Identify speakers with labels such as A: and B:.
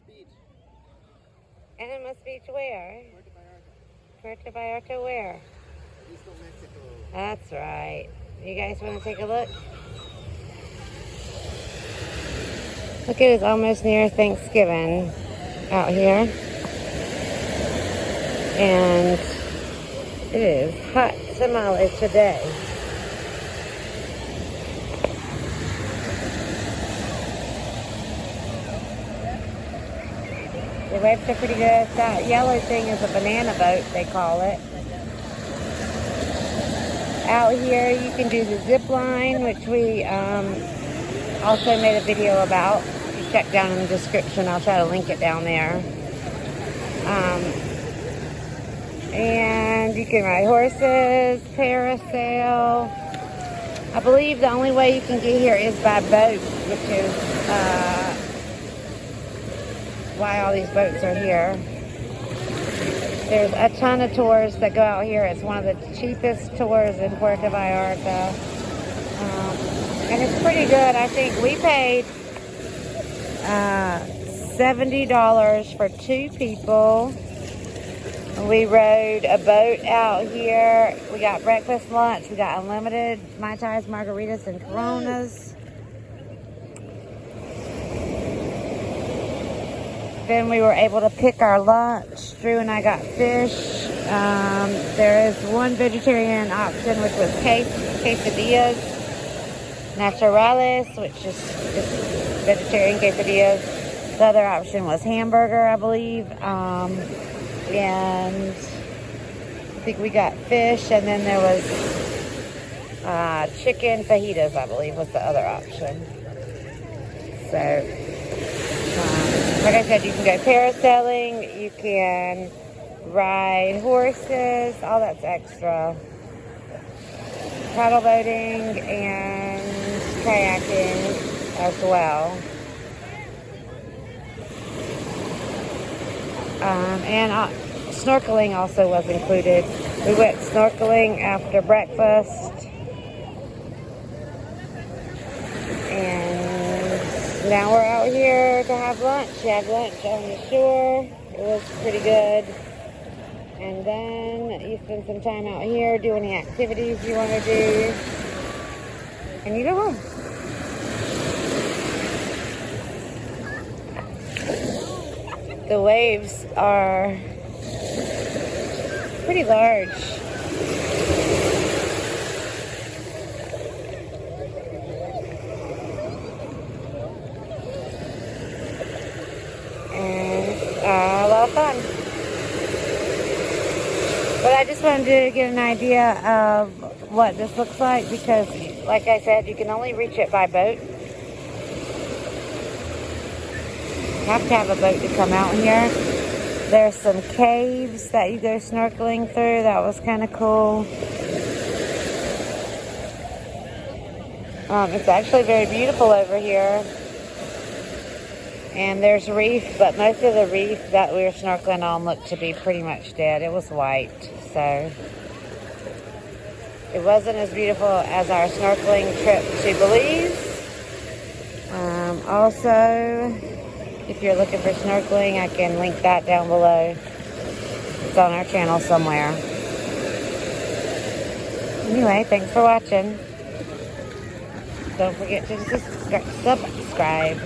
A: Beach.
B: Animas Beach where?
A: Puerto Vallarta.
B: Puerto Vallarta where?
A: East of Mexico.
B: That's right. You guys want to take a look? Look, it is almost near Thanksgiving out here. And it is hot tamale today. The waves are pretty good. That yellow thing is a banana boat, they call it. Out here, you can do the zip line, which we also made a video about. If you check down in the description, I'll try to link it down there. And you can ride horses, parasail. I believe the only way you can get here is by boat, which is why all these boats are here. There's a ton of tours that go out here. It's one of the cheapest tours in Puerto Vallarta. And it's pretty good. I think we paid $70 for 2 people. We rode a boat out here. We got breakfast, lunch. We got unlimited Mai Tais, margaritas, and Coronas. Then we were able to pick our lunch. Drew and I got fish. There is one vegetarian option, which was quesadillas naturales, which is just vegetarian quesadillas. The other option was hamburger, I believe. And I think we got fish, and then there was chicken fajitas, I believe, was the other option. So, like I said, you can go parasailing, you can ride horses, all that's extra. Paddle boating and kayaking as well. And snorkeling also was included. We went snorkeling after breakfast. And now we're out here to have lunch. We had lunch on the shore. It was pretty good. And then you spend some time out here, do any activities you want to do. And you go home. The waves are pretty large. And a lot of fun. But I just wanted to get an idea of what this looks like because, like I said, you can only reach it by boat. You have to have a boat to come out here. There's some caves that you go snorkeling through. That was kind of cool. It's actually very beautiful over here. And there's reef, but most of the reef that we were snorkeling on looked to be pretty much dead. It was white, so it wasn't as beautiful as our snorkeling trip to Belize. Also, if you're looking for snorkeling, I can link that down below. It's on our channel somewhere. Anyway, thanks for watching. Don't forget to subscribe.